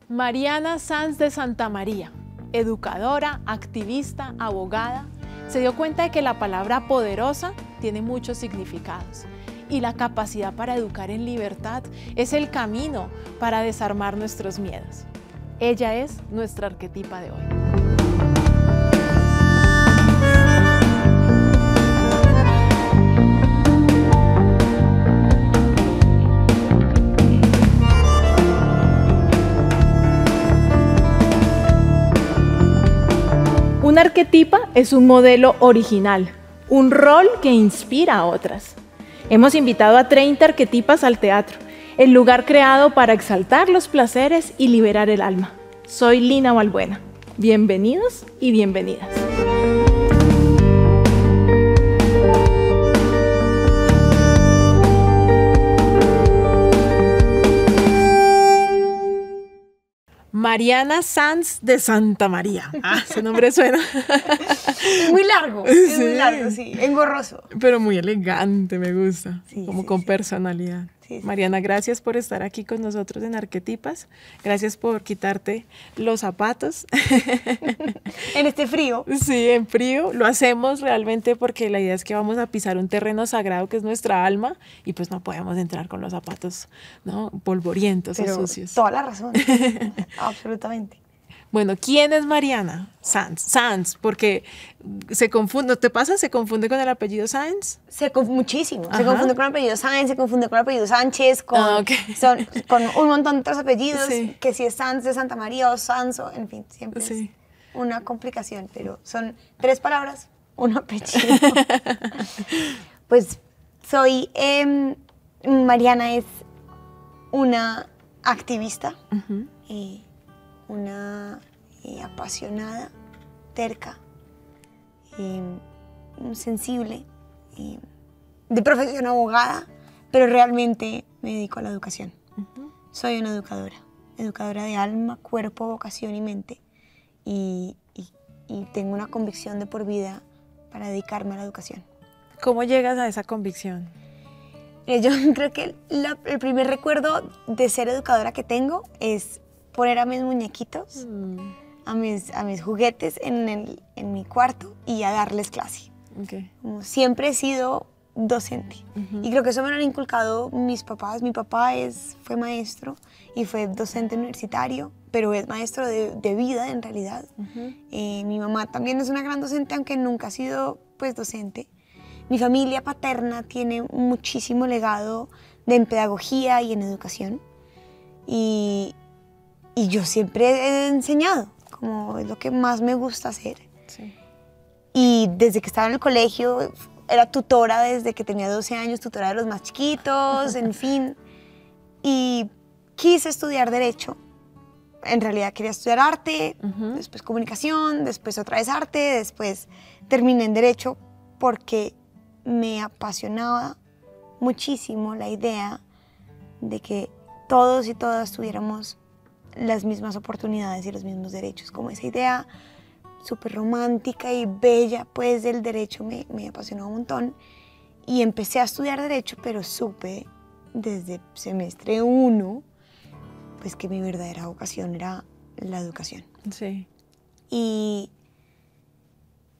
Mariana Sanz de Santamaría, educadora, activista, abogada, se dio cuenta de que la palabra poderosa tiene muchos significados y la capacidad para educar en libertad es el camino para desarmar nuestros miedos. Ella es nuestra arquetipa de hoy. Una arquetipa es un modelo original, un rol que inspira a otras. Hemos invitado a 30 arquetipas al teatro, el lugar creado para exaltar los placeres y liberar el alma. Soy Lina Balbuena. Bienvenidos y bienvenidas. Mariana Sanz de Santamaría. Ah, ese nombre suena. Es muy largo, es muy largo, sí, engorroso. Pero muy elegante, me gusta, sí, como sí, con sí. personalidad. Sí, sí. Mariana, gracias por estar aquí con nosotros en Arquetipas. Gracias por quitarte los zapatos. En este frío. Sí, en frío. Lo hacemos realmente porque la idea es que vamos a pisar un terreno sagrado que es nuestra alma y pues no podemos entrar con los zapatos, ¿no?, polvorientos o sucios. Toda la razón, absolutamente. Bueno, ¿quién es Mariana Sanz? Sanz, porque se confunde, ¿no te pasa? ¿Se confunde con el apellido Sanz? Muchísimo. Ajá. Se confunde con el apellido Sáenz, se confunde con el apellido Sánchez, con, con un montón de otros apellidos, Sí. que si es Sanz de Santa María o Sanz, o, en fin, siempre Sí. es una complicación, pero son 3 palabras, un apellido. Pues soy, Mariana es una activista, una apasionada, terca, sensible, de profesión abogada, pero realmente me dedico a la educación. Soy una educadora de alma, cuerpo, vocación y mente, y tengo una convicción de por vida para dedicarme a la educación. ¿Cómo llegas a esa convicción? Yo creo que el primer recuerdo de ser educadora que tengo es poner a mis muñequitos, a mis juguetes en mi cuarto y a darles clase. Okay. Como siempre he sido docente. Y creo que eso me lo han inculcado mis papás. Mi papá fue maestro y fue docente universitario, pero es maestro de vida en realidad. Mi mamá también es una gran docente, aunque nunca ha sido pues docente. Mi familia paterna tiene muchísimo legado en pedagogía y en educación. Y yo siempre he enseñado, como es lo que más me gusta hacer. Sí. Y desde que estaba en el colegio, era tutora desde que tenía 12 años, tutora de los más chiquitos, en fin. Y quise estudiar Derecho. En realidad quería estudiar arte, después comunicación, después otra vez arte, después terminé en Derecho porque me apasionaba muchísimo la idea de que todos y todas tuviéramos las mismas oportunidades y los mismos derechos. Como esa idea súper romántica y bella pues del derecho me apasionó un montón y empecé a estudiar Derecho, pero supe desde semestre 1 pues que mi verdadera vocación era la educación. Sí. Y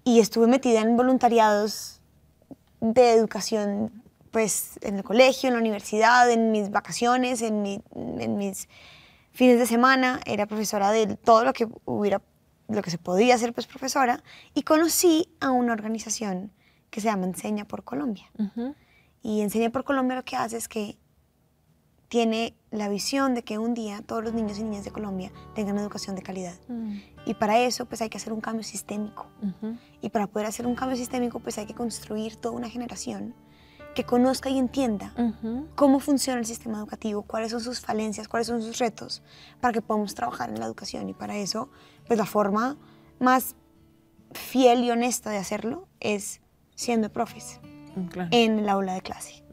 estuve metida en voluntariados de educación pues en el colegio, en la universidad, en mis vacaciones, en mis fines de semana. Era profesora de todo lo que se podía hacer pues profesora, y conocí a una organización que se llama Enseña por Colombia. Y Enseña por Colombia lo que hace es que tiene la visión de que un día todos los niños y niñas de Colombia tengan educación de calidad. Y para eso pues hay que hacer un cambio sistémico. Y para poder hacer un cambio sistémico pues hay que construir toda una generación que conozca y entienda cómo funciona el sistema educativo, cuáles son sus falencias, cuáles son sus retos, para que podamos trabajar en la educación. Y para eso, pues la forma más fiel y honesta de hacerlo es siendo profes, Claro. en el aula de clase,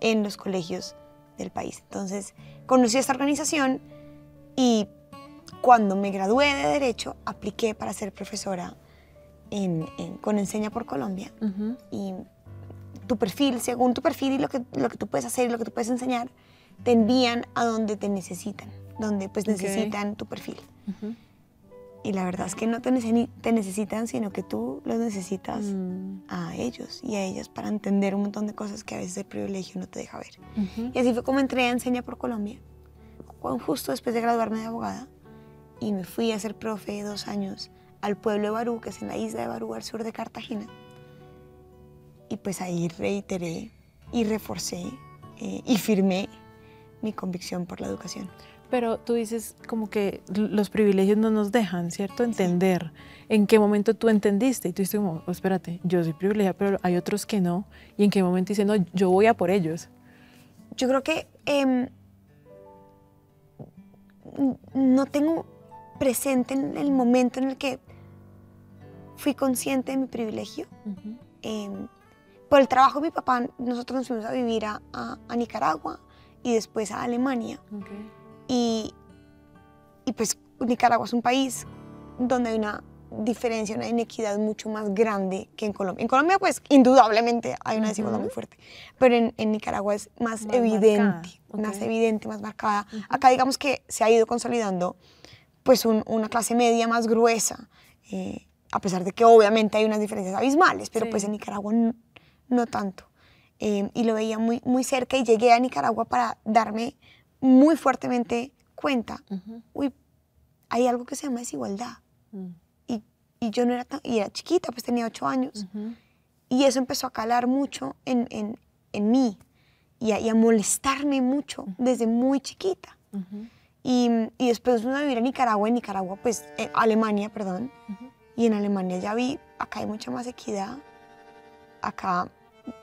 en los colegios del país. Entonces, conocí esta organización y cuando me gradué de Derecho, apliqué para ser profesora con Enseña por Colombia. Y tu perfil, según tu perfil y lo que tú puedes hacer y lo que tú puedes enseñar, te envían a donde te necesitan. donde pues Ok. necesitan tu perfil. Ujú. Y la verdad es que no te necesitan, sino que tú los necesitas a ellos y a ellas para entender un montón de cosas que a veces el privilegio no te deja ver. Ujú. Y así fue como entré a Enseña por Colombia, justo después de graduarme de abogada, y me fui a ser profe 2 años al pueblo de Barú, que es en la isla de Barú, al sur de Cartagena. Y pues ahí reiteré y reforcé y firmé mi convicción por la educación. Pero tú dices como que los privilegios no nos dejan, ¿cierto? Entender en qué momento tú entendiste. Y tú dices como, oh, espérate, yo soy privilegiada, pero hay otros que no. Y en qué momento dices, no, yo voy a por ellos. Yo creo que no tengo presente en el momento en el que fui consciente de mi privilegio. Por el trabajo de mi papá, nosotros nos fuimos a vivir a Nicaragua y después a Alemania. Okay. Y pues Nicaragua es un país donde hay una diferencia, una inequidad mucho más grande que en Colombia. En Colombia, pues, indudablemente hay una desigualdad muy fuerte, pero en Nicaragua es más evidente, marcada. Okay. más evidente, más marcada. Acá digamos que se ha ido consolidando pues una clase media más gruesa, a pesar de que obviamente hay unas diferencias abismales, pero Sí. pues en Nicaragua no tanto. Y lo veía muy, muy cerca y llegué a Nicaragua para darme muy fuertemente cuenta, uy, hay algo que se llama desigualdad. Y yo no era tan, y era chiquita, pues tenía 8 años. Y eso empezó a calar mucho en mí y a molestarme mucho desde muy chiquita. Y después fuimos a vivir en Nicaragua, pues, Alemania, perdón. Y en Alemania ya vi, acá hay mucha más equidad, acá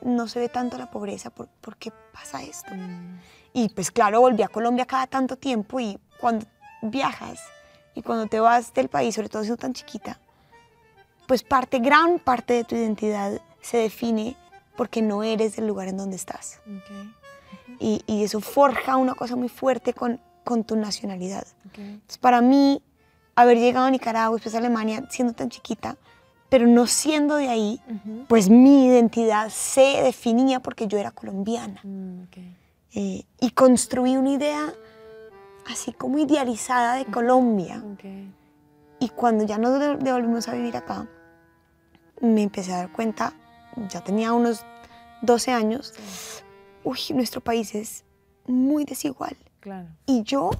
no se ve tanto la pobreza, ¿por qué pasa esto? Y pues claro, volví a Colombia cada tanto tiempo y cuando viajas y cuando te vas del país, sobre todo siendo tan chiquita, pues gran parte de tu identidad se define porque no eres del lugar en donde estás. Okay. Y eso forja una cosa muy fuerte con tu nacionalidad. Okay. Entonces, para mí, haber llegado a Nicaragua, después a Alemania, siendo tan chiquita, pero no siendo de ahí, pues mi identidad se definía porque yo era colombiana. Okay. Y construí una idea así como idealizada de Colombia. Okay. Y cuando ya nos devolvimos a vivir acá, me empecé a dar cuenta, ya tenía unos 12 años, Sí. uy, nuestro país es muy desigual. Claro. Y yo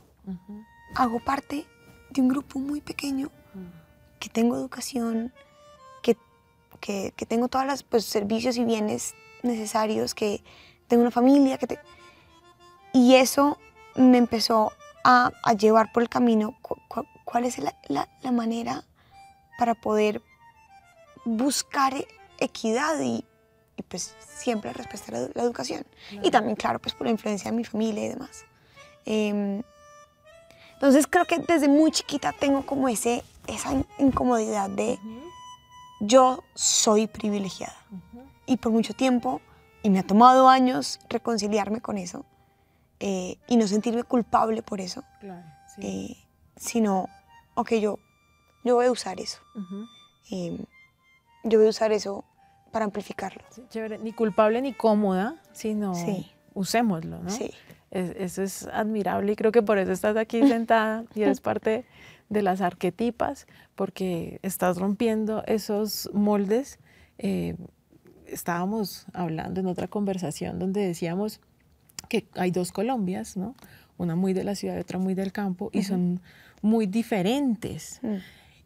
hago parte de un grupo muy pequeño, que tengo educación, que tengo todos los pues, servicios y bienes necesarios, que tengo una familia, y eso me empezó a llevar por el camino cuál es la manera para poder buscar equidad y pues siempre respetar la educación. Claro. Y también, claro, pues por la influencia de mi familia y demás. Entonces creo que desde muy chiquita tengo como esa incomodidad de yo soy privilegiada. Y por mucho tiempo, y me ha tomado años reconciliarme con eso, y no sentirme culpable por eso, Claro. Sí. sino, ok, yo voy a usar eso. Yo voy a usar eso para amplificarlo. Sí, chévere. Ni culpable ni cómoda, sino Sí. usémoslo, ¿no? Sí. Eso es admirable y creo que por eso estás aquí sentada y eres parte de las arquetipas, porque estás rompiendo esos moldes. Estábamos hablando en otra conversación donde decíamos que hay 2 Colombias, ¿no? Una muy de la ciudad y otra muy del campo, y son muy diferentes.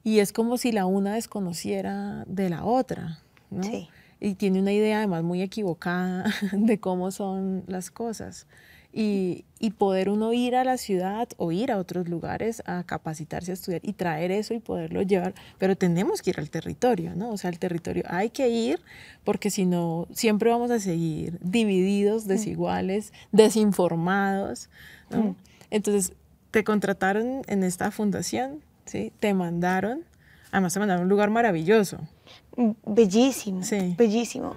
Y es como si la una desconociera de la otra, ¿no? Sí. Y tiene una idea además muy equivocada de cómo son las cosas. Y poder uno ir a la ciudad o ir a otros lugares a capacitarse, a estudiar y traer eso y poderlo llevar, pero tenemos que ir al territorio, ¿no? O sea, al territorio hay que ir porque si no, siempre vamos a seguir divididos, desiguales, desinformados, ¿no? Entonces, te contrataron en esta fundación, ¿sí? Te mandaron, además te mandaron a un lugar maravilloso. Bellísimo, Sí. bellísimo.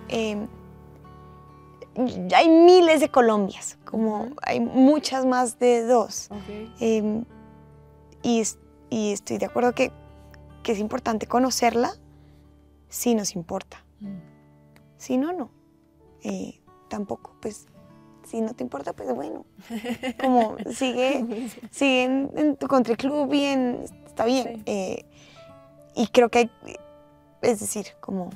Hay miles de Colombias, como hay muchas más de 2. Okay. Y estoy de acuerdo que es importante conocerla si nos importa. Si no, no. Tampoco, pues, si no te importa, pues bueno, como sigue en tu country club y está bien. Sí. Y creo que es decir, como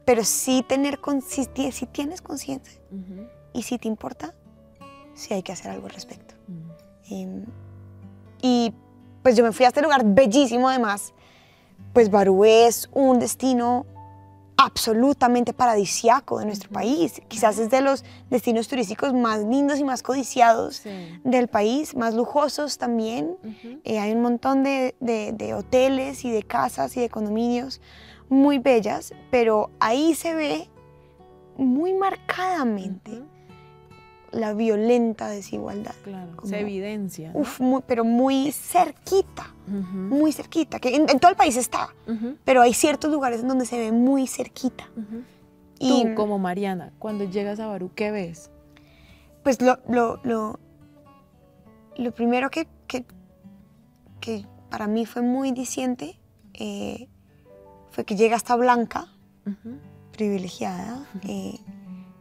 pero sí si tienes conciencia y si te importa, sí hay que hacer algo al respecto. Y pues yo me fui a este lugar bellísimo además. Pues Barú es un destino absolutamente paradisiaco de nuestro país. Quizás es de los destinos turísticos más lindos y más codiciados del país, más lujosos también. Hay un montón de hoteles y de casas y de condominios muy bellas, pero ahí se ve muy marcadamente la violenta desigualdad. Claro, Como, se evidencia, ¿no? Pero muy cerquita, que en todo el país está, pero hay ciertos lugares en donde se ve muy cerquita. Y tú, como Mariana, cuando llegas a Barú, ¿qué ves? pues lo primero que para mí fue muy diciente fue que llega esta blanca, privilegiada,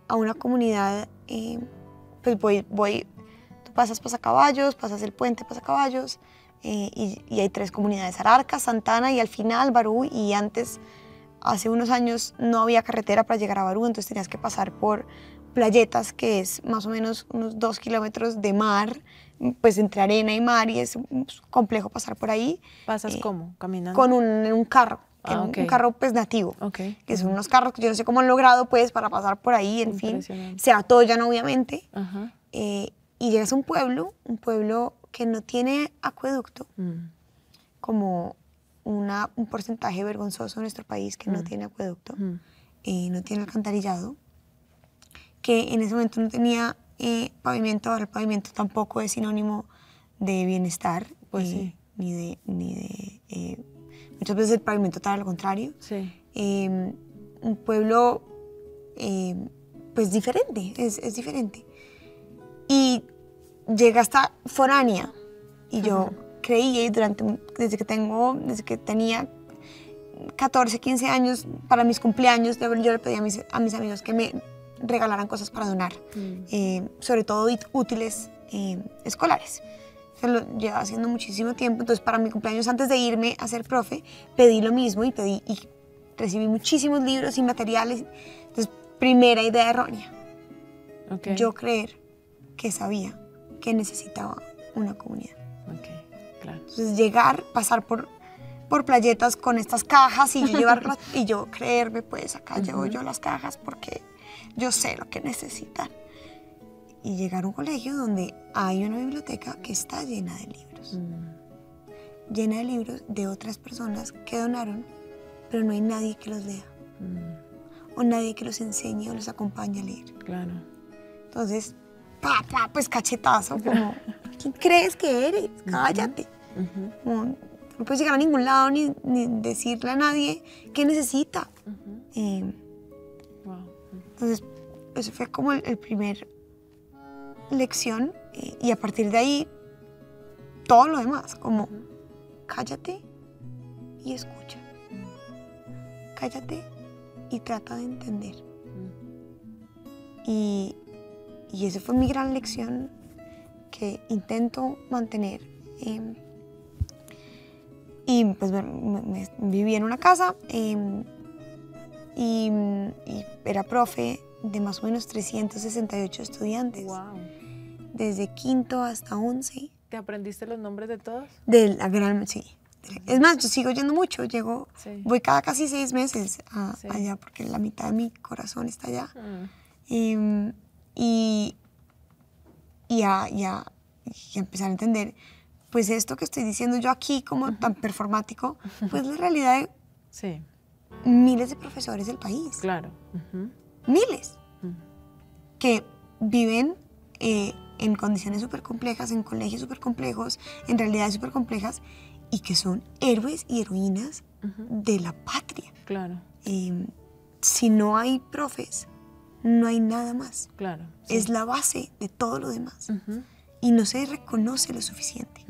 a una comunidad. Pues tú pasas Pasacaballos, pasas el puente Pasacaballos, y hay 3 comunidades: Ararcas, Santana y al final Barú. Y antes, hace unos años, no había carretera para llegar a Barú, entonces tenías que pasar por Playetas, que es más o menos unos 2 kilómetros de mar, pues entre arena y mar, y es complejo pasar por ahí. ¿Pasas cómo? ¿Caminando? Con un carro. Ok. Un carro pues nativo, Ok. que son unos carros que yo no sé cómo han logrado pues para pasar por ahí, en fin, se atollan obviamente. Y llegas a un pueblo que no tiene acueducto, como un porcentaje vergonzoso en nuestro país que no tiene acueducto, no tiene alcantarillado, que en ese momento no tenía pavimento. Ahora el pavimento tampoco es sinónimo de bienestar, pues sí. ni de muchas veces el pavimento trae lo contrario. Sí. Un pueblo pues diferente, es diferente. Y llega hasta foránea. Y yo creí desde que tenía 14, 15 años, para mis cumpleaños, yo le pedí a mis amigos que me regalaran cosas para donar, sobre todo útiles escolares. Se lo llevaba haciendo muchísimo tiempo, entonces para mi cumpleaños, antes de irme a ser profe, pedí lo mismo y recibí muchísimos libros y materiales. Entonces, primera idea errónea, yo creer que sabía que necesitaba una comunidad. Claro. Entonces pasar por Playetas con estas cajas y yo llevarlas y yo creerme, pues acá llevo yo las cajas porque yo sé lo que necesitan. Y llegar a un colegio donde hay una biblioteca que está llena de libros. Llena de libros de otras personas que donaron, pero no hay nadie que los lea. O nadie que los enseñe o los acompañe a leer. Claro. Entonces, pues cachetazo, como, ¿quién crees que eres? Cállate. Como, no puedes llegar a ningún lado ni decirle a nadie qué necesita. Entonces, eso fue como el primer lección, y a partir de ahí todo lo demás, como cállate y escucha, cállate y trata de entender. Y esa fue mi gran lección que intento mantener. Y pues viví en una casa y era profe de más o menos 368 estudiantes. Wow. Desde quinto hasta 11. ¿Te aprendiste los nombres de todos? Sí. Es más, yo sigo yendo mucho. Voy cada casi 6 meses allá, porque la mitad de mi corazón está allá. Y ya empezar a entender, pues esto que estoy diciendo yo aquí como tan performático, pues la realidad de miles de profesores del país. Claro. Miles. Que viven en condiciones súper complejas, en colegios súper complejos, en realidades súper complejas, y que son héroes y heroínas de la patria. Claro. Si no hay profes, no hay nada más. Claro. Es la base de todo lo demás. Y no se reconoce lo suficiente.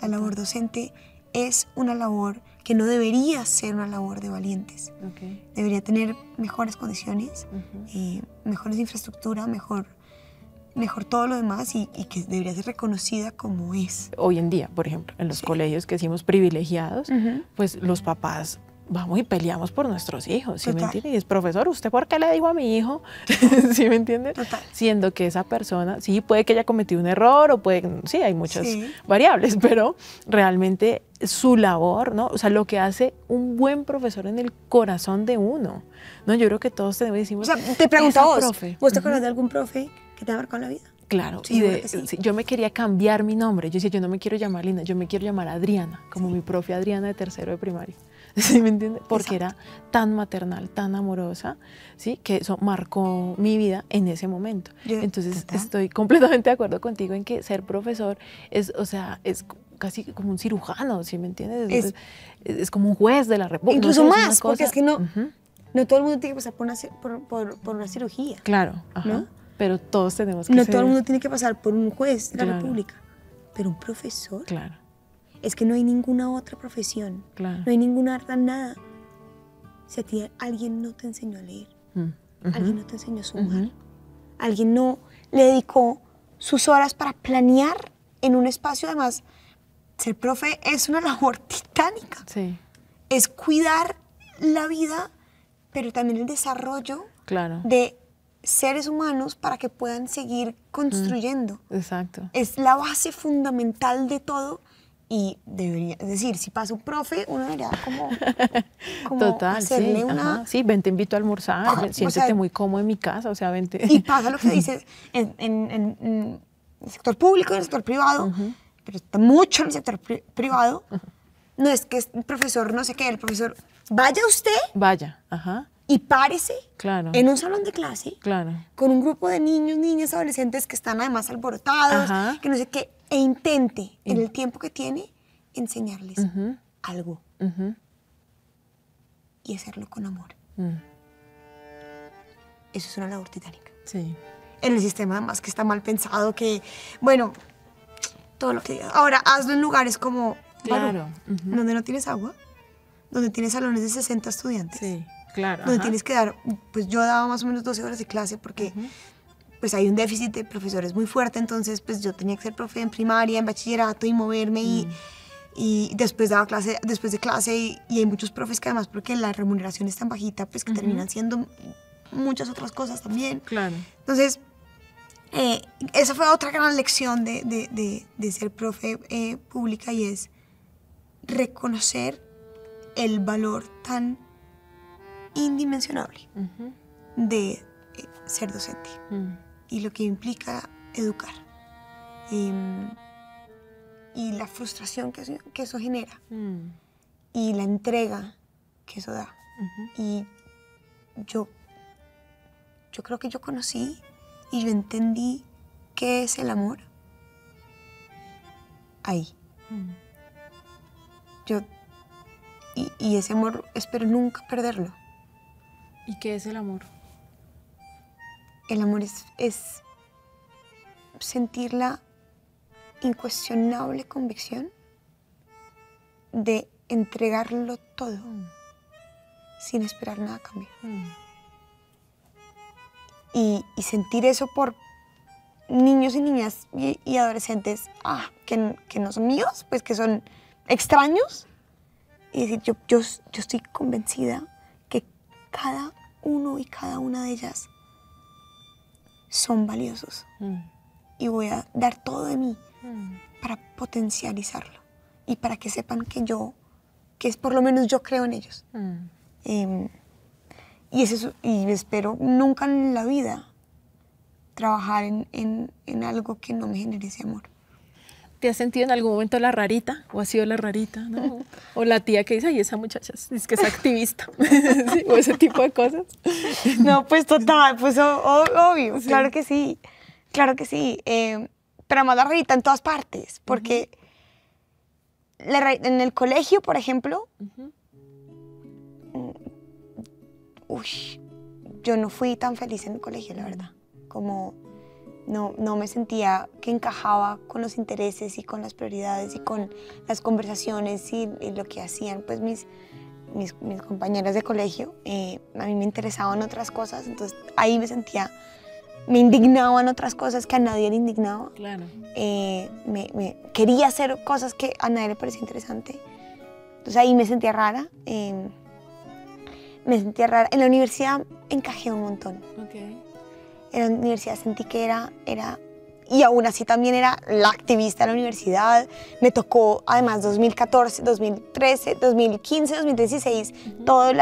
La labor docente es una labor que no debería ser una labor de valientes. Okay. Debería tener mejores condiciones, mejores infraestructura, mejor todo lo demás y que debería ser reconocida como es. Hoy en día, por ejemplo, en los colegios que decimos privilegiados, pues los papás vamos y peleamos por nuestros hijos, ¿sí me entiende? Y es, profesor, ¿usted por qué le dijo a mi hijo? ¿Sí me entiende? Total. Siendo que esa persona, sí, puede que haya cometido un error o puede, sí, hay muchas variables, pero realmente su labor, ¿no? O sea, lo que hace un buen profesor en el corazón de uno, ¿no? Yo creo que todos tenemos, decimos, o sea, te pregunto a vos, profe. ¿vos te acuerdas de algún profe que te ha marcado la vida? Claro, Sí, yo me quería cambiar mi nombre. Yo decía, yo no me quiero llamar Linda, yo me quiero llamar Adriana, como mi profe Adriana de tercero de primaria. ¿Sí me entiende? Porque era tan maternal, tan amorosa, ¿sí? Que eso marcó mi vida en ese momento. Entonces, estoy completamente de acuerdo contigo en que ser profesor es, o sea, es casi como un cirujano, ¿sí me entiendes? Es como un juez de la república. Incluso no sé, más, porque es que no todo el mundo tiene que pasar por una cirugía. Claro, ¿no? Pero todos tenemos que No todo el mundo tiene que pasar por un juez de la república, pero un profesor. Claro. Es que no hay ninguna otra profesión, no hay ninguna otra nada. Si a ti alguien no te enseñó a leer, alguien no te enseñó a sumar, alguien no le dedicó sus horas para planear en un espacio, además, ser profe es una labor titánica. Sí. Es cuidar la vida, pero también el desarrollo de seres humanos para que puedan seguir construyendo. Exacto. Es la base fundamental de todo. Y debería, es decir, si pasa un profe, uno debería como total, hacerle una... Sí, ven, te invito a almorzar, siéntete muy cómodo en mi casa, o sea, vente. Y pasa lo que dices en el sector público y en el sector privado, pero está mucho en el sector privado. No es que es el profesor, no sé qué, el profesor, vaya usted. Vaya, y párese en un salón de clase claro, con un grupo de niños, niñas, adolescentes que están además alborotados, que no sé qué, e intente en el tiempo que tiene enseñarles algo y hacerlo con amor. Eso es una labor titánica. Sí. En el sistema además que está mal pensado, que bueno, todo lo que digas. Ahora hazlo en lugares como donde no tienes agua, donde tienes salones de 60 estudiantes. Sí. Claro, donde tienes que dar, pues yo daba más o menos 12 horas de clase porque pues hay un déficit de profesores muy fuerte, entonces pues yo tenía que ser profe en primaria, en bachillerato y moverme y después daba clase, después de clase y hay muchos profes que además porque la remuneración es tan bajita pues que terminan siendo muchas otras cosas también. Claro. Entonces, esa fue otra gran lección de ser profe pública y es reconocer el valor tan indimensionable de ser docente y lo que implica educar y la frustración que eso genera y la entrega que eso da. Y yo creo que yo conocí y yo entendí qué es el amor ahí. Y ese amor espero nunca perderlo. ¿Y qué es el amor? El amor es sentir la incuestionable convicción de entregarlo todo sin esperar nada a cambio. Y sentir eso por niños y niñas y adolescentes que no son míos, pues que son extraños. Y decir, yo estoy convencida que cada uno y cada una de ellas son valiosos. Y voy a dar todo de mí para potencializarlo y para que sepan que por lo menos yo creo en ellos. Y espero nunca en la vida trabajar en algo que no me genere ese amor. ¿Te has sentido en algún momento la rarita? ¿O has sido la rarita? ¿No? O la tía que dice, ay, esa muchacha es que es activista. ¿Sí? O ese tipo de cosas. No, pues total, pues obvio, sí. Claro que sí. Claro que sí. Pero además la rarita en todas partes. Porque en el colegio, por ejemplo, yo no fui tan feliz en el colegio, la verdad. Como no me sentía que encajaba con los intereses y con las prioridades y con las conversaciones y lo que hacían pues mis compañeras de colegio. A mí me interesaban otras cosas, entonces ahí me indignaban otras cosas que a nadie le indignaba. Claro. Quería hacer cosas que a nadie le parecía interesante. Entonces ahí me sentía rara. En la universidad encajé un montón. Okay. En la universidad sentí que era y aún así también era la activista de la universidad. Me tocó además 2014, 2013, 2015, 2016, todo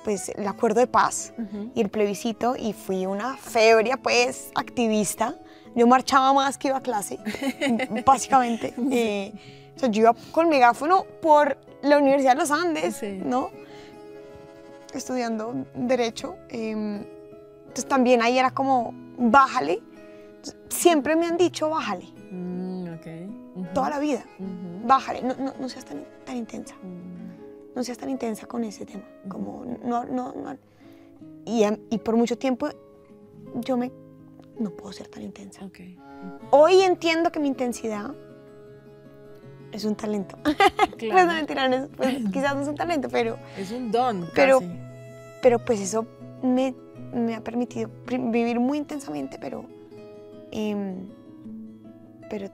pues, el acuerdo de paz y el plebiscito, y fui una febria pues activista. Yo marchaba más que iba a clase, básicamente. O sea, yo iba con megáfono por la Universidad de los Andes, sí. ¿No? Estudiando Derecho. Entonces también ahí era como, bájale. Siempre me han dicho, bájale. Okay. Toda la vida. Bájale, no seas tan intensa. No seas tan intensa con ese tema. Como, no. Y por mucho tiempo yo no puedo ser tan intensa. Okay. Hoy entiendo que mi intensidad es un talento. Claro. Pues no, mentira, pues, quizás no es un talento, pero... Es un don, pero, casi. Pero pues eso me ha permitido vivir muy intensamente, pero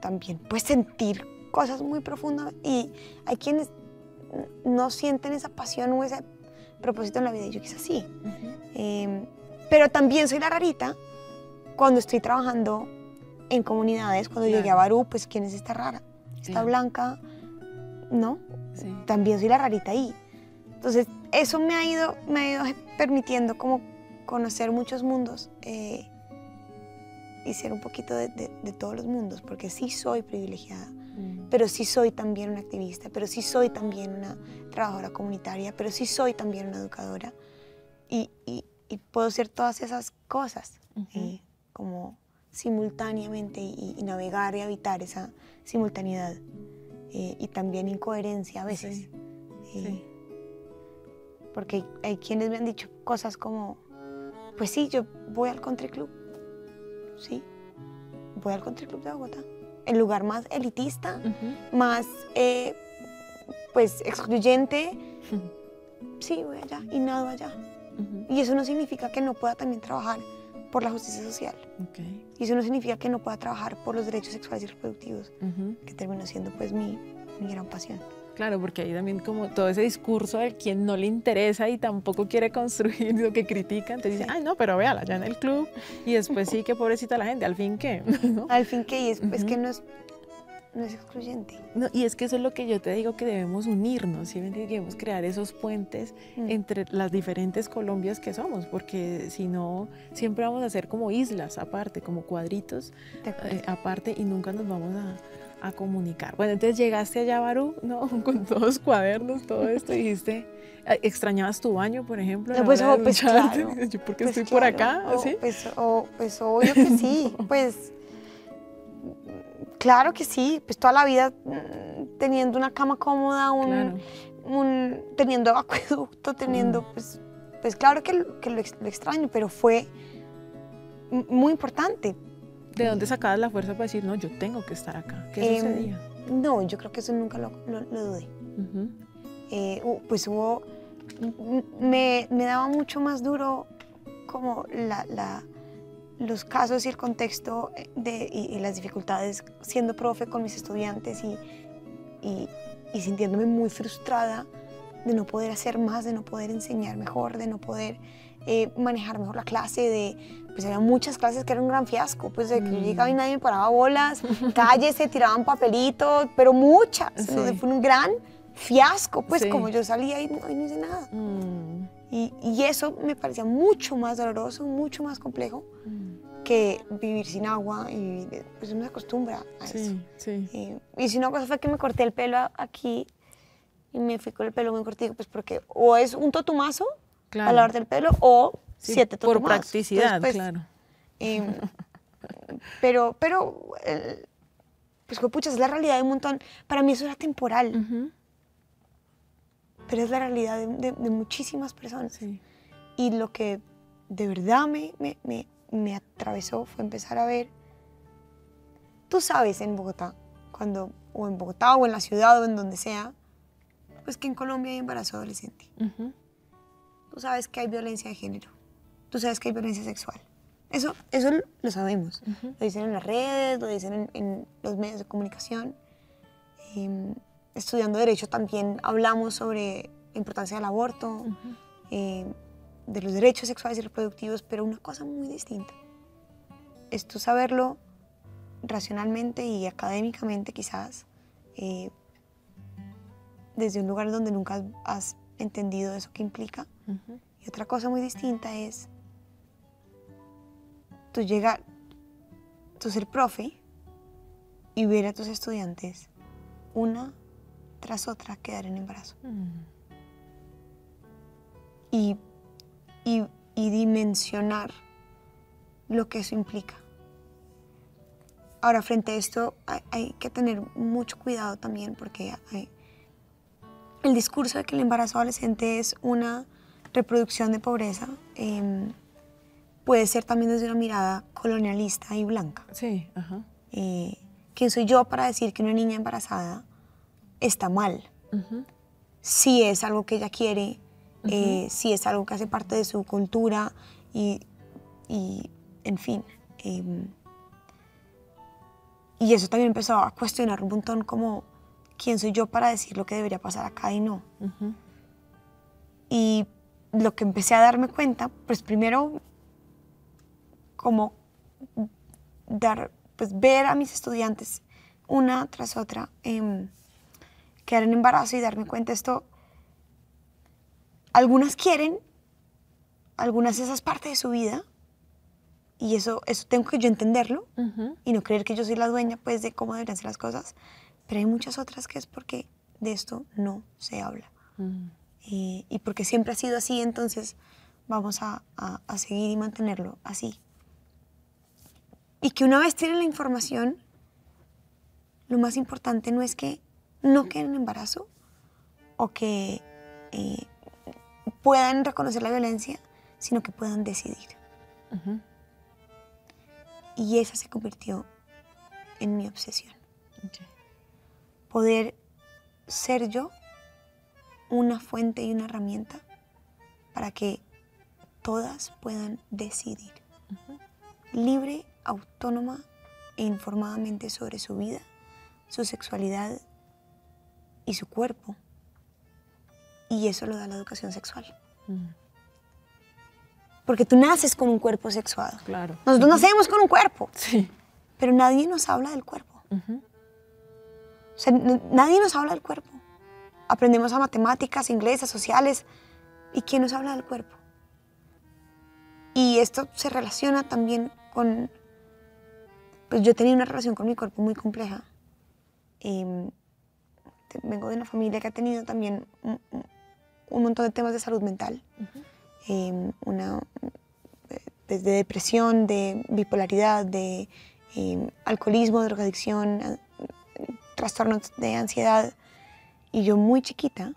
también pues sentir cosas muy profundas. Y hay quienes no sienten esa pasión o ese propósito en la vida, y yo quizás sí. Pero también soy la rarita cuando estoy trabajando en comunidades. Cuando llegué a Barú, pues ¿quién es esta rara? Esta blanca, ¿no? Sí. También soy la rarita ahí. Entonces eso me ha ido permitiendo como conocer muchos mundos y ser un poquito de todos los mundos, porque sí soy privilegiada, pero sí soy también una activista, pero sí soy también una trabajadora comunitaria, pero sí soy también una educadora, y puedo ser todas esas cosas como simultáneamente, y navegar y habitar esa simultaneidad y también incoherencia a veces. Sí. Porque hay quienes me han dicho cosas como, pues sí, yo voy al country club, sí, voy al country club de Bogotá, el lugar más elitista, más pues excluyente, sí, voy allá y nado allá. Y eso no significa que no pueda también trabajar por la justicia social. Okay. Y eso no significa que no pueda trabajar por los derechos sexuales y reproductivos, que terminó siendo pues mi gran pasión. Claro, porque ahí también como todo ese discurso de quien no le interesa y tampoco quiere construir lo que critica, entonces dice, ay no, pero véala, ya en el club, y después sí, qué pobrecita la gente, al fin qué, ¿no? Al fin qué, y es que no es excluyente. No, y es que eso es lo que yo te digo, que debemos unirnos, ¿sí? Debemos crear esos puentes entre las diferentes Colombias que somos, porque si no, siempre vamos a ser como islas aparte, como cuadritos aparte, y nunca nos vamos a comunicar. Bueno, entonces llegaste allá a Barú, ¿no? Con todos los cuadernos, todo esto, y dijiste, ¿extrañabas tu baño, por ejemplo? No, pues claro. ¿Yo por qué pues estoy claro, por acá? ¿Sí? Pues obvio que sí, pues claro que sí, pues toda la vida teniendo una cama cómoda, teniendo acueducto, teniendo, pues claro que lo extraño, pero fue muy importante. ¿De dónde sacabas la fuerza para decir, no, yo tengo que estar acá? ¿Qué sucedía? No, yo creo que eso nunca lo dudé. Pues me daba mucho más duro como los casos y el contexto y las dificultades siendo profe con mis estudiantes y sintiéndome muy frustrada de no poder hacer más, de no poder enseñar mejor, de no poder manejar mejor la clase, pues había muchas clases que eran un gran fiasco, pues de que yo llegaba y nadie me paraba bolas, calles se tiraban papelitos, pero muchas, fue un gran fiasco, pues como yo salía y no hice nada. Y eso me parecía mucho más doloroso, mucho más complejo que vivir sin agua, y pues uno se acostumbra a eso. Y si una cosa fue que me corté el pelo aquí y me fui con el pelo muy cortico, pues porque o es un totumazo para lavarte el pelo o 7 totumazos. Por practicidad, entonces, claro. Pero pues pucha, es la realidad de un montón. Para mí eso era temporal. Pero es la realidad de muchísimas personas. Y lo que de verdad me me atravesó fue empezar a ver, tú sabes en Bogotá, o en Bogotá o en la ciudad o en donde sea, pues que en Colombia hay embarazo adolescente. Tú sabes que hay violencia de género, tú sabes que hay violencia sexual. Eso lo sabemos. Lo dicen en las redes, lo dicen en los medios de comunicación. Estudiando Derecho también hablamos sobre la importancia del aborto, de los derechos sexuales y reproductivos, pero una cosa muy distinta es tú saberlo racionalmente y académicamente quizás, desde un lugar donde nunca has entendido eso que implica. Y otra cosa muy distinta es tú ser profe y ver a tus estudiantes una tras otra quedar en embarazo. Y dimensionar lo que eso implica. Ahora, frente a esto hay que tener mucho cuidado también, porque el discurso de que el embarazo adolescente es una reproducción de pobreza puede ser también desde una mirada colonialista y blanca. Sí, ajá. ¿Quién soy yo para decir que una niña embarazada está mal? Si es algo que ella quiere, si es algo que hace parte de su cultura y en fin. Y eso también empezó a cuestionar un montón como quién soy yo para decir lo que debería pasar acá y no. Y lo que empecé a darme cuenta, pues primero como ver a mis estudiantes una tras otra quedar en embarazo y darme cuenta esto. Algunas quieren, algunas esa es parte de su vida y eso tengo que yo entenderlo y no creer que yo soy la dueña pues de cómo deberían ser las cosas, pero hay muchas otras que es porque de esto no se habla y porque siempre ha sido así, entonces vamos a seguir y mantenerlo así. Y que una vez tienen la información, lo más importante no es que no queden en embarazo o que puedan reconocer la violencia, sino que puedan decidir. Y esa se convirtió en mi obsesión. Poder ser yo una fuente y una herramienta para que todas puedan decidir. Libre, autónoma e informadamente sobre su vida, su sexualidad y su cuerpo. Y eso lo da la educación sexual. Porque tú naces con un cuerpo sexuado. Claro. Nosotros nacemos con un cuerpo. Sí. Pero nadie nos habla del cuerpo. O sea, nadie nos habla del cuerpo. Aprendemos a matemáticas, inglés, a sociales. ¿Y quién nos habla del cuerpo? Y esto se relaciona también con... Pues yo he tenido una relación con mi cuerpo muy compleja. Vengo de una familia que ha tenido también un montón de temas de salud mental. Desde depresión, de bipolaridad, de alcoholismo, drogadicción, trastornos de ansiedad. Y yo muy chiquita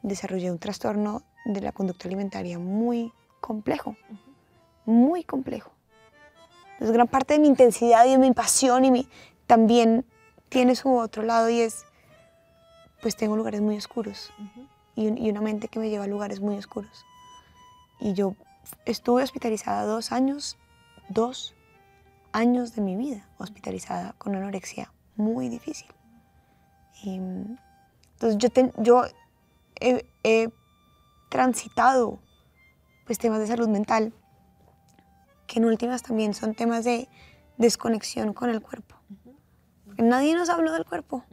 desarrollé un trastorno de la conducta alimentaria muy complejo, muy complejo. Entonces, gran parte de mi intensidad y de mi pasión también tiene su otro lado y es, pues tengo lugares muy oscuros y una mente que me lleva a lugares muy oscuros. Y yo estuve hospitalizada 2 años de mi vida hospitalizada con anorexia muy difícil. Entonces yo he transitado pues, temas de salud mental que en últimas también son temas de desconexión con el cuerpo. Porque nadie nos habló del cuerpo.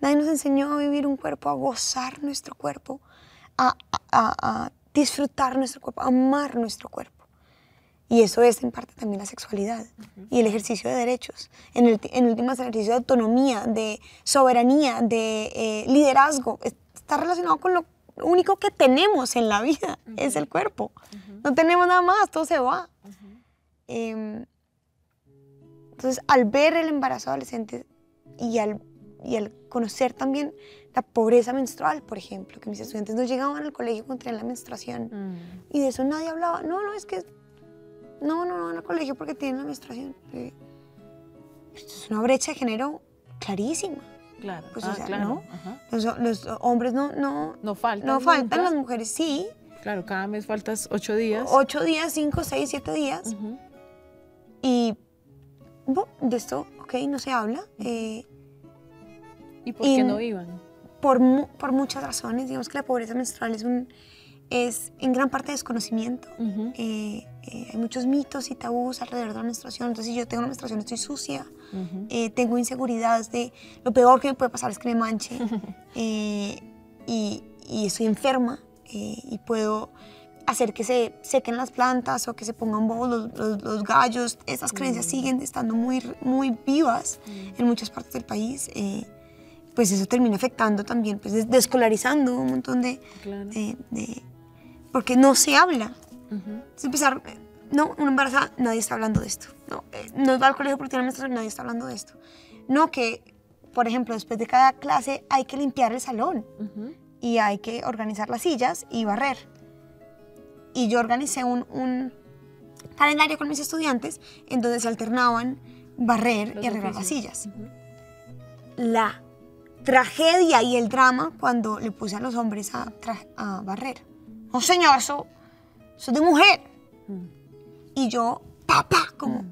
Nadie nos enseñó a vivir un cuerpo, a gozar nuestro cuerpo, a disfrutar nuestro cuerpo, a amar nuestro cuerpo. Y eso es en parte también la sexualidad y el ejercicio de derechos. En últimas, el ejercicio de autonomía, de soberanía, de liderazgo. Está relacionado con lo único que tenemos en la vida, es el cuerpo. No tenemos nada más, todo se va. Entonces, al ver el embarazo adolescente y al conocer también la pobreza menstrual, por ejemplo, que mis estudiantes no llegaban al colegio cuando tenían la menstruación y de eso nadie hablaba. No, es que no van al colegio porque tienen la menstruación. Esto es una brecha de género clarísima. Claro, Pues, o sea, claro. ¿no? Ajá. Los hombres no faltan faltan, nunca. las mujeres sí. Claro, cada mes faltas 8 días. 8 días, 5, 6, 7 días. Ujú. Y de esto, ok, no se habla. ¿Y por qué no iban? Por muchas razones. Digamos que la pobreza menstrual es en gran parte desconocimiento. Ujú. Hay muchos mitos y tabús alrededor de la menstruación. Entonces, si yo tengo una menstruación, estoy sucia. Ujú. Tengo inseguridades de lo peor que me puede pasar es que me manche. Y estoy enferma. Y puedo hacer que se sequen las plantas o que se pongan bobos los gallos. Esas creencias siguen estando muy, muy vivas en muchas partes del país. Pues eso termina afectando también, pues descolarizando un montón Claro. porque no se habla. Ujú. Es empezar, no, una embarazada, nadie está hablando de esto. No va al colegio porque tiene menstruación, nadie está hablando de esto. No, que, por ejemplo, después de cada clase hay que limpiar el salón Ujú. y hay que organizar las sillas y barrer. Y yo organicé un calendario con mis estudiantes en donde se alternaban barrer Los y arreglar las oficios. sillas. Ujú. La tragedia y el drama cuando le puse a los hombres a barrer. No, señor, eso es de mujer. Mm. Y yo, papá, como,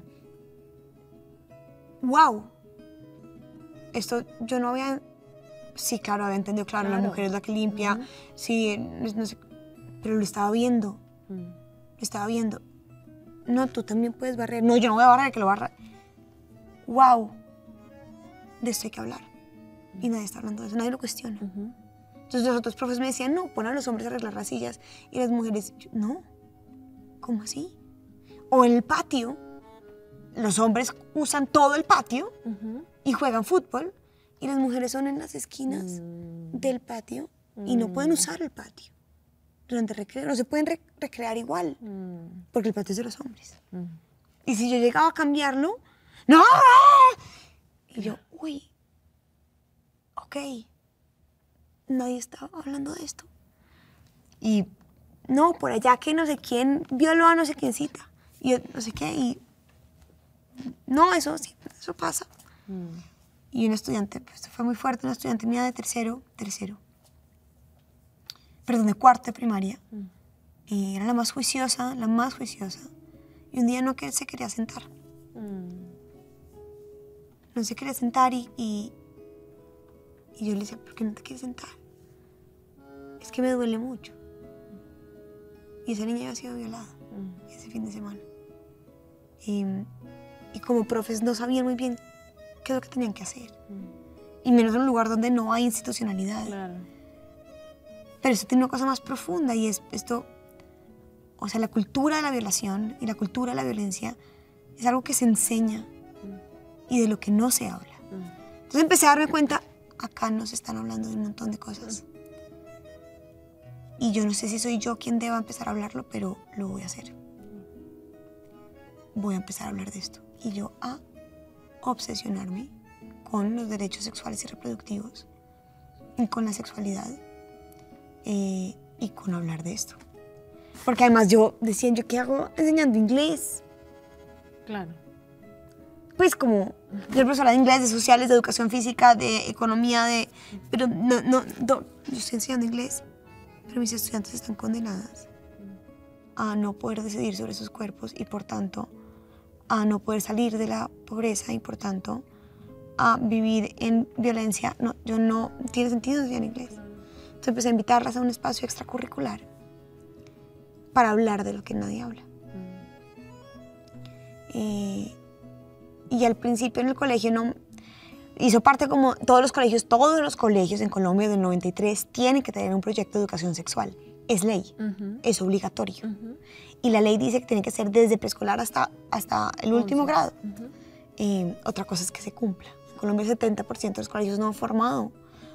wow. Esto yo no había, sí, claro, había entendido, claro, la Claro. mujer es la que limpia, Ujú. sí, no sé, pero lo estaba viendo, Mm. lo estaba viendo. No, tú también puedes barrer. No, yo no voy a barrer, que lo barra. Wow. De esto hay que hablar. Y nadie está hablando de eso, nadie lo cuestiona. Ujú. Entonces los otros profes me decían, no, pon a los hombres a arreglar las sillas y las mujeres, yo, no, ¿cómo así? O en el patio, los hombres usan todo el patio Ujú. y juegan fútbol y las mujeres son en las esquinas del patio y no pueden usar el patio durante el recreo, no se pueden recrear igual porque el patio es de los hombres. Mm. Y si yo llegaba a cambiarlo, ¡no! Y yo, uy, ok, nadie está hablando de esto. Y no, por allá que no sé quién violó a no sé quiéncita. Y yo no sé qué, y no, eso sí, eso pasa. Y un estudiante, pues fue muy fuerte, una estudiante mía de de cuarto de primaria. Y era la más juiciosa. Y un día no se quería sentar. No se quería sentar y yo le decía, ¿por qué no te quieres sentar? Es que me duele mucho. Y esa niña había sido violada ese fin de semana. Y como profes no sabían muy bien qué es lo que tenían que hacer. Y menos en un lugar donde no hay institucionalidad. Claro. Pero esto tiene una cosa más profunda y es esto, o sea, la cultura de la violación y la cultura de la violencia es algo que se enseña y de lo que no se habla. Entonces empecé a darme cuenta, acá nos están hablando de un montón de cosas. Y yo no sé si soy yo quien deba empezar a hablarlo, pero lo voy a hacer. Voy a empezar a hablar de esto. Y yo a obsesionarme con los derechos sexuales y reproductivos, y con la sexualidad, y con hablar de esto. Porque además yo decía, ¿yo qué hago enseñando inglés? Claro. Pues como yo soy profesora de inglés, de sociales, de educación física, de economía, pero no, yo estoy enseñando inglés, pero mis estudiantes están condenadas a no poder decidir sobre sus cuerpos y por tanto a no poder salir de la pobreza y por tanto a vivir en violencia. No, yo no tiene sentido enseñar inglés. Entonces empecé a invitarlas a un espacio extracurricular para hablar de lo que nadie habla. Y al principio en el colegio no hizo parte como todos los colegios en Colombia del 93 tienen que tener un proyecto de educación sexual. Es ley, es obligatorio. Y la ley dice que tiene que ser desde preescolar hasta el último grado. Otra cosa es que se cumpla. En Colombia el 70% de los colegios no han formado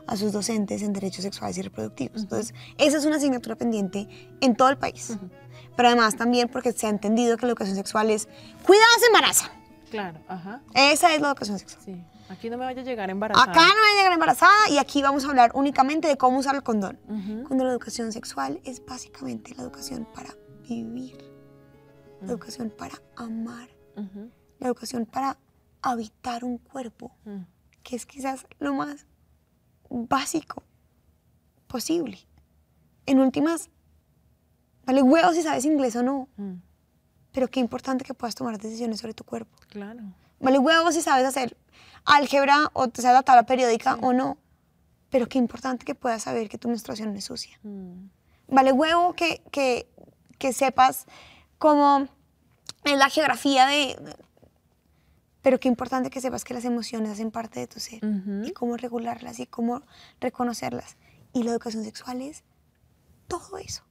a sus docentes en derechos sexuales y reproductivos. Entonces, esa es una asignatura pendiente en todo el país. Pero además también porque se ha entendido que la educación sexual es cuidado, se embaraza. Claro, ajá. Esa es la educación sexual. Sí. Aquí no me vaya a llegar embarazada. Acá no voy a llegar embarazada y aquí vamos a hablar únicamente de cómo usar el condón. Cuando la educación sexual es básicamente la educación para vivir. la educación para amar, la educación para habitar un cuerpo, que es quizás lo más básico posible. En últimas, vale huevo si sabes inglés o no, pero qué importante que puedas tomar decisiones sobre tu cuerpo. Claro. Vale huevo si sabes hacer álgebra o te sabes la tabla periódica o no, pero qué importante que puedas saber que tu menstruación no es sucia. Vale huevo que sepas cómo es la geografía pero qué importante que sepas que las emociones hacen parte de tu ser y cómo regularlas y cómo reconocerlas. Y la educación sexual es todo eso.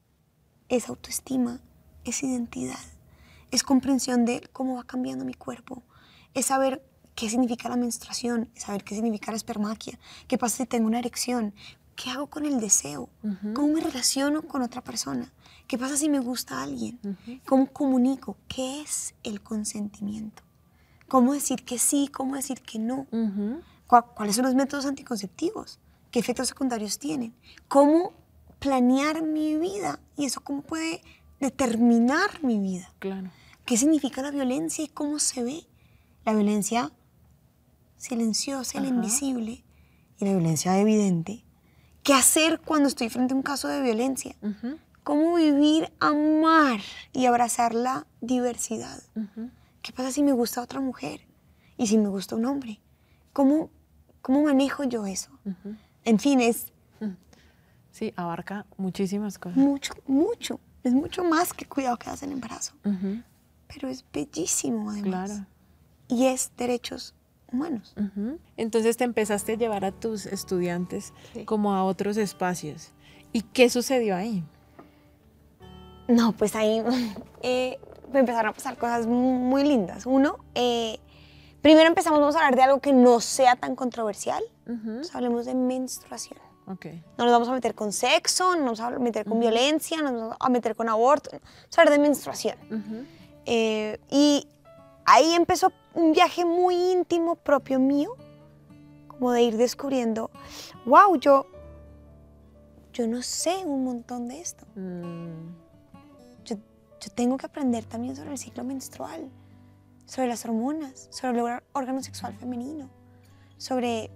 Es autoestima, es identidad, es comprensión de cómo va cambiando mi cuerpo, es saber qué significa la menstruación, es saber qué significa la espermaquia, qué pasa si tengo una erección, qué hago con el deseo, cómo me relaciono con otra persona, qué pasa si me gusta a alguien, cómo comunico, qué es el consentimiento, cómo decir que sí, cómo decir que no, cuáles son los métodos anticonceptivos, qué efectos secundarios tienen, cómo planear mi vida y eso cómo puede determinar mi vida. Claro. ¿Qué significa la violencia y cómo se ve? La violencia silenciosa, la invisible, y la violencia evidente. ¿Qué hacer cuando estoy frente a un caso de violencia? ¿Cómo vivir, amar y abrazar la diversidad? ¿Qué pasa si me gusta otra mujer? ¿Y si me gusta un hombre? ¿Cómo manejo yo eso? En fin, es... Sí, abarca muchísimas cosas. Mucho. Es mucho más que cuidado que das en el embarazo. Pero es bellísimo además. Claro. Y es derechos humanos. Entonces te empezaste a llevar a tus estudiantes como a otros espacios. ¿Y qué sucedió ahí? No, pues ahí me empezaron a pasar cosas muy lindas. Uno, primero vamos a hablar de algo que no sea tan controversial. Entonces, hablemos de menstruación. Okay. No nos vamos a meter con sexo, no nos vamos a meter con violencia, no nos vamos a meter con aborto. Vamos a hablar de menstruación. Y ahí empezó un viaje muy íntimo propio mío, como de ir descubriendo, wow, yo no sé un montón de esto. Yo tengo que aprender también sobre el ciclo menstrual, sobre las hormonas, sobre el órgano sexual femenino, sobre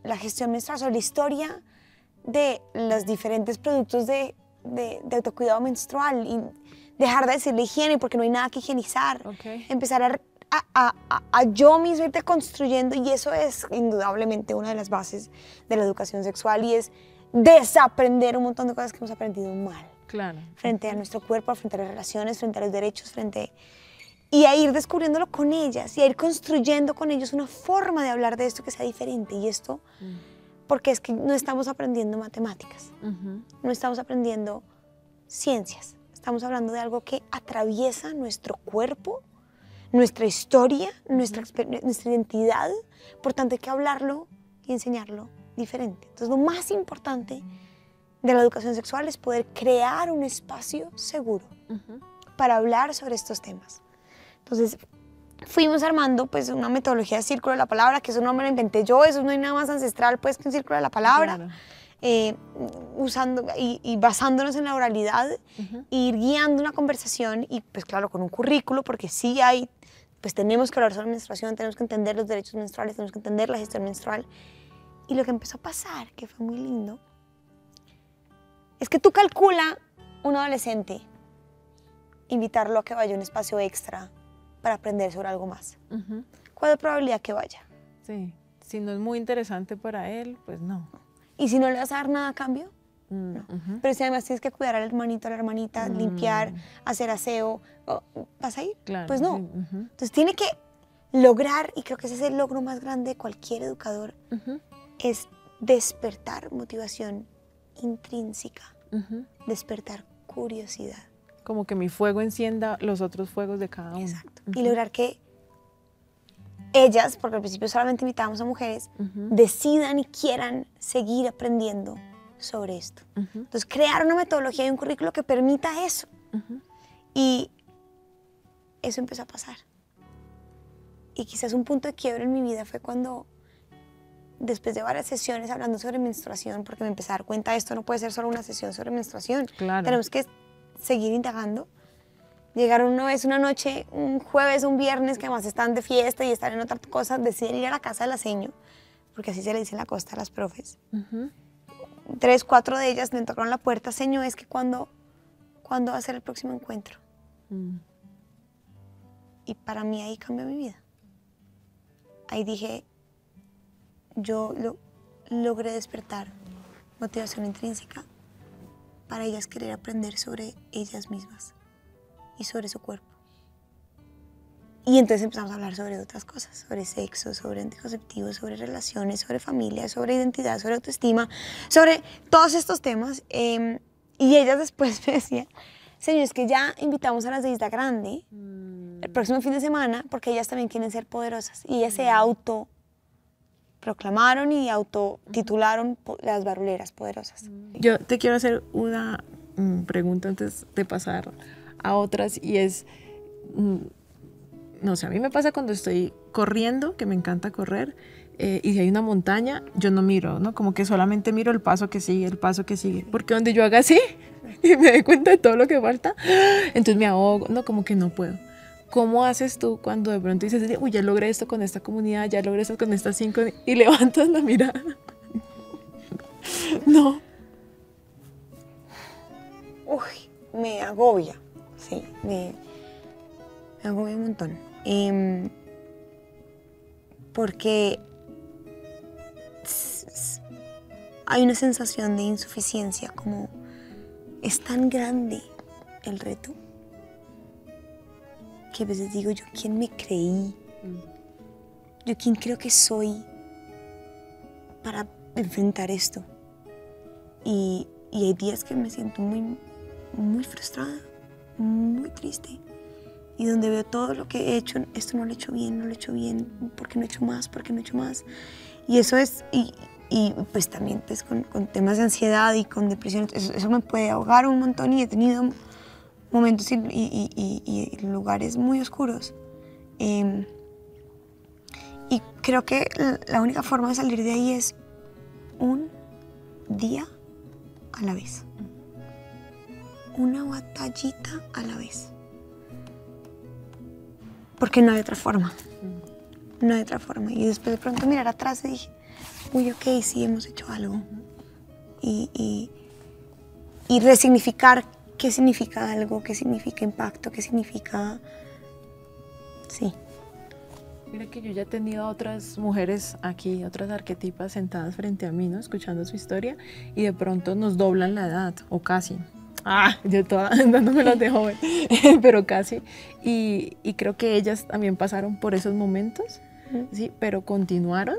la gestión menstrual, sobre la historia de los diferentes productos de autocuidado menstrual y dejar de decirle higiene porque no hay nada que higienizar. Empezar a yo misma irte construyendo, y eso es indudablemente una de las bases de la educación sexual, y es desaprender un montón de cosas que hemos aprendido mal. Claro. Frente a nuestro cuerpo, frente a las relaciones, frente a los derechos, y a ir descubriéndolo con ellas y a ir construyendo con ellos una forma de hablar de esto que sea diferente. Y esto, porque es que no estamos aprendiendo matemáticas, no estamos aprendiendo ciencias, estamos hablando de algo que atraviesa nuestro cuerpo, nuestra historia, nuestra identidad. Por tanto, hay que hablarlo y enseñarlo diferente. Entonces, lo más importante de la educación sexual es poder crear un espacio seguro para hablar sobre estos temas. Entonces, fuimos armando pues una metodología de círculo de la palabra, que eso no me lo inventé yo, eso no hay nada más ancestral pues que un círculo de la palabra. Usando y basándonos en la oralidad, ir guiando una conversación y pues claro, con un currículo, porque sí hay, pues tenemos que hablar sobre menstruación, tenemos que entender los derechos menstruales, tenemos que entender la gestión menstrual. Y lo que empezó a pasar, que fue muy lindo, es que tú calcula un adolescente, invitarlo a que vaya a un espacio extra para aprender sobre algo más. ¿Cuál es la probabilidad que vaya? Sí, si no es muy interesante para él, pues no. ¿Y si no le vas a dar nada a cambio? No. Pero si además tienes que cuidar al hermanito, a la hermanita, limpiar, hacer aseo, ¿vas a ir? Claro, pues no. Sí. Entonces tiene que lograr, y creo que ese es el logro más grande de cualquier educador, es despertar motivación intrínseca, despertar curiosidad. Como que mi fuego encienda los otros fuegos de cada uno. Exacto. Y lograr que ellas, porque al principio solamente invitábamos a mujeres, decidan y quieran seguir aprendiendo sobre esto. Entonces, crear una metodología y un currículo que permita eso. Y eso empezó a pasar. Y quizás un punto de quiebre en mi vida fue cuando, después de varias sesiones hablando sobre menstruación, porque me empecé a dar cuenta, esto no puede ser solo una sesión sobre menstruación. Claro. Tenemos que seguir indagando. Llegaron una vez, una noche, un jueves, un viernes, que además están de fiesta y están en otra cosa, deciden ir a la casa de la seño, porque así se le dice en la costa a las profes. 3, 4 de ellas me tocaron la puerta, seño, es que ¿cuándo va a ser el próximo encuentro? Y para mí ahí cambió mi vida. Ahí dije, yo logré despertar motivación intrínseca para ellas querer aprender sobre ellas mismas y sobre su cuerpo. Y entonces empezamos a hablar sobre otras cosas, sobre sexo, sobre anticonceptivos, sobre relaciones, sobre familia, sobre identidad, sobre autoestima, sobre todos estos temas. Y ellas después me decían, señor, es que ya invitamos a las de Isla Grande el próximo fin de semana porque ellas también quieren ser poderosas. Y ellas se autoproclamaron y autotitularon las baruleras poderosas. Yo te quiero hacer una pregunta antes de pasar a otras y es, no sé, a mí me pasa cuando estoy corriendo, que me encanta correr, y si hay una montaña, yo no miro, ¿no? Como que solamente miro el paso que sigue, porque donde yo haga así y me doy cuenta de todo lo que falta, entonces me ahogo, no, como que no puedo. ¿Cómo haces tú cuando de pronto dices, uy, ya logré esto con esta comunidad, ya logré esto con estas 5 y levantas la mirada? No. Uy, me agobia, sí, me agobia un montón. Porque hay una sensación de insuficiencia, como es tan grande el reto que a veces digo, ¿yo quién me creí? ¿Yo quién creo que soy para enfrentar esto? Y hay días que me siento muy, muy frustrada, muy triste. Y donde veo todo lo que he hecho, esto no lo he hecho bien, ¿por qué no he hecho más? Y eso es, y pues también pues, con temas de ansiedad y con depresión, eso me puede ahogar un montón y he tenido momentos y lugares muy oscuros. Y creo que la única forma de salir de ahí es un día a la vez. Una batallita a la vez. Porque no hay otra forma. No hay otra forma. Y después de pronto mirar atrás y dije, uy, ok, sí, hemos hecho algo. Y resignificar qué significa algo, qué significa impacto, qué significa... Sí. Mira que yo ya he tenido a otras mujeres aquí, otras arquetipas sentadas frente a mí, ¿no? Escuchando su historia y de pronto nos doblan la edad, o casi. Yo toda dándomelas de joven, pero casi. Y creo que ellas también pasaron por esos momentos, ¿sí? Pero continuaron,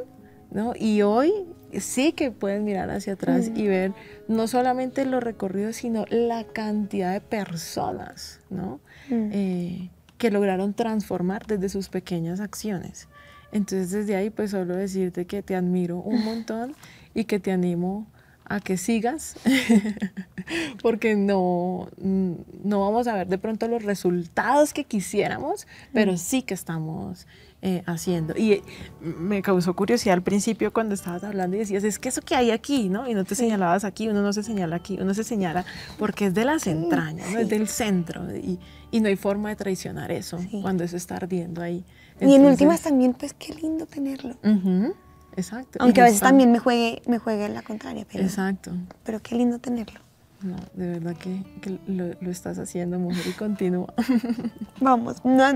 ¿no? Y hoy sí que pueden mirar hacia atrás y ver no solamente los recorridos, sino la cantidad de personas, ¿no? Que lograron transformar desde sus pequeñas acciones. Entonces desde ahí pues solo decirte que te admiro un montón y que te animo a que sigas, porque no vamos a ver de pronto los resultados que quisiéramos, pero sí que estamos haciendo. Y me causó curiosidad al principio cuando estabas hablando y decías, es que eso que hay aquí, ¿no? Y no te señalabas aquí, uno no se señala aquí, uno se señala porque es de las entrañas, ¿no? Es del centro y no hay forma de traicionar eso cuando eso está ardiendo ahí. Entonces, y en últimas también, pues qué lindo tenerlo. Exacto. Aunque a veces también me juegue la contraria, pero, exacto. Pero qué lindo tenerlo. No, de verdad que lo estás haciendo, mujer, y continúa. Vamos, no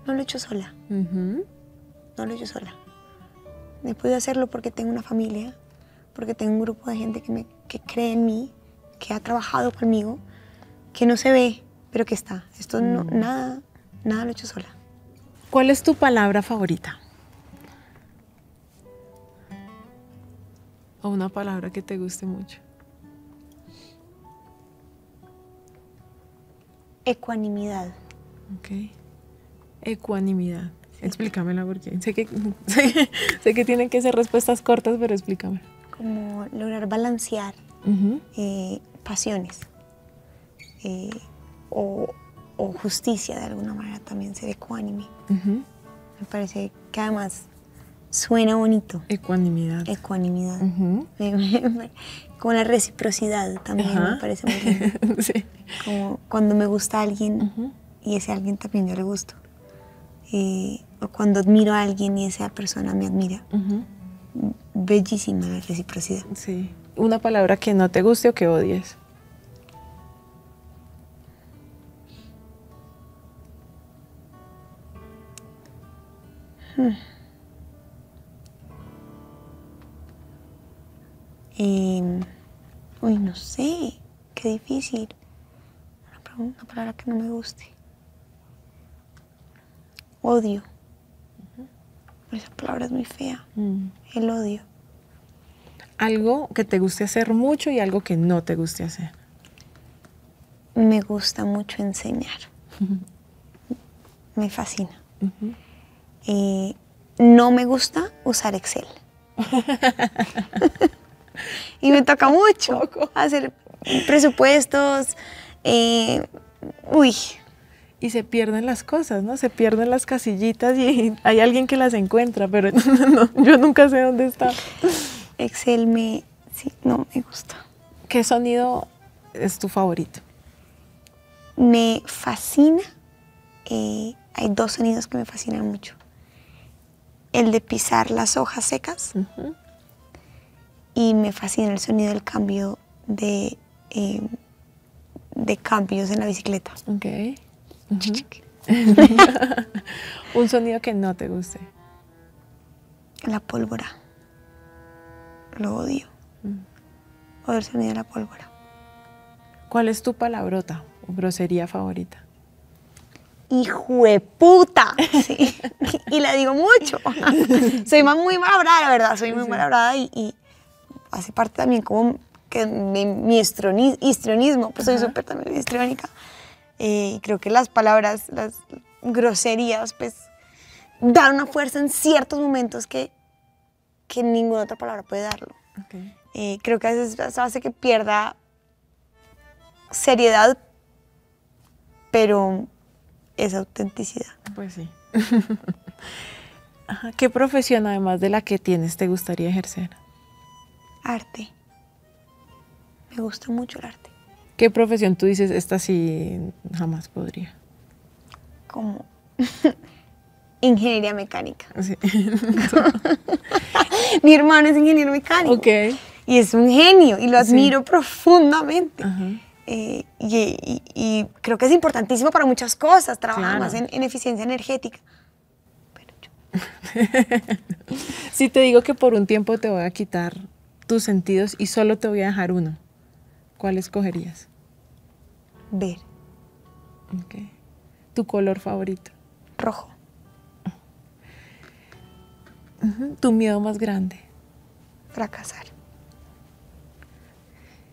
lo he hecho sola. No lo he hecho sola. He podido hacerlo porque tengo una familia, porque tengo un grupo de gente que cree en mí, que ha trabajado conmigo, que no se ve, pero que está. Esto nada lo he hecho sola. ¿Cuál es tu palabra favorita? O una palabra que te guste mucho. Ecuanimidad. Ok. Ecuanimidad. Sí. Explícamela porque sé que tienen que ser respuestas cortas, pero explícame. Como lograr balancear pasiones o justicia de alguna manera también, ser ecuánime. Me parece que además suena bonito. Ecuanimidad. Ecuanimidad. Ujú. Como la reciprocidad también Ajá. me parece muy lindo. Sí. Como cuando me gusta alguien Ujú. y ese alguien también yo le gusto. O cuando admiro a alguien y esa persona me admira. Ujú. Bellísima la reciprocidad. Sí. Una palabra que no te guste o que odies. Uy, no sé, qué difícil. Una palabra que no me guste. Odio. Esa palabra es muy fea. El odio. Algo que te guste hacer mucho y algo que no te guste hacer. Me gusta mucho enseñar. Me fascina. No me gusta usar Excel. Y me toca mucho hacer presupuestos. Uy, Y se pierden las cosas, ¿no? Se pierden las casillitas y hay alguien que las encuentra, pero no, yo nunca sé dónde está. Excel sí, no me gusta. ¿Qué sonido es tu favorito? Me fascina. Hay dos sonidos que me fascinan mucho. El de pisar las hojas secas. Y me fascina el sonido del cambio de cambios en la bicicleta. Ok. Un sonido que no te guste. La pólvora. Lo odio. Odio el sonido de la pólvora. ¿Cuál es tu palabrota o grosería favorita? ¡Hijueputa! Sí. Y la digo mucho. Soy muy mal hablada, la verdad. Soy muy mal hablada y hace parte también como que mi histrionismo. Pues soy súper también histriónica. Y creo que las palabras, las groserías, pues dan una fuerza en ciertos momentos que ninguna otra palabra puede darlo. Okay. Creo que a veces eso hace que pierda seriedad, pero es autenticidad. Pues sí. Ajá. ¿Qué profesión, además de la que tienes, te gustaría ejercer? Arte. Me gusta mucho el arte. ¿Qué profesión tú dices, esta sí jamás podría? Como ingeniería mecánica. Sí. Mi hermano es ingeniero mecánico. Ok. Y es un genio y lo admiro profundamente. Ajá. Y creo que es importantísimo para muchas cosas. Trabaja Claro. más en eficiencia energética. Pero yo... Si te digo que por un tiempo te voy a quitar tus sentidos y solo te voy a dejar uno, ¿cuál escogerías? Ver. Okay. ¿Tu color favorito? Rojo. ¿Tu miedo más grande? Fracasar.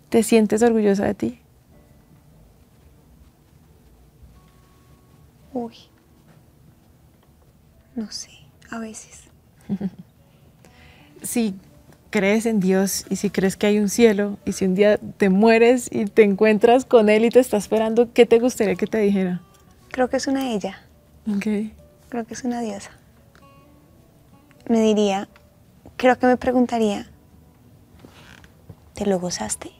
¿Te sientes orgullosa de ti? Uy. No sé, a veces. Si crees en Dios y si crees que hay un cielo y si un día te mueres y te encuentras con Él y te está esperando, ¿qué te gustaría que te dijera? Creo que es una ella. Okay. Creo que es una diosa. Me diría, creo que me preguntaría, ¿te lo gozaste?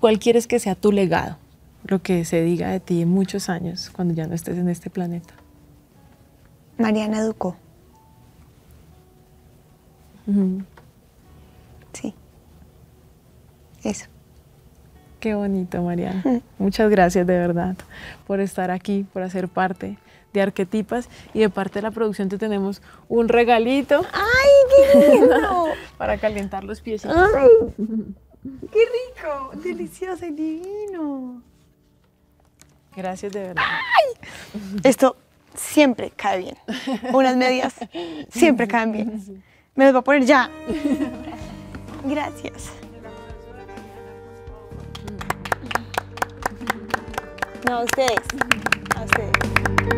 ¿Cuál quieres que sea tu legado? Lo que se diga de ti en muchos años, cuando ya no estés en este planeta. Mariana educó. Sí. Eso. Qué bonito, Mariana. Muchas gracias de verdad por estar aquí, por hacer parte de Arquetipas, y de parte de la producción te tenemos un regalito. ¡Ay, qué lindo! Para calentar los piecitos. ¡Ay! ¡Qué rico! Delicioso y divino. Gracias de verdad. Esto siempre cae bien. Unas medias siempre caen bien. Me las voy a poner ya. Gracias. No, a ustedes. A ustedes.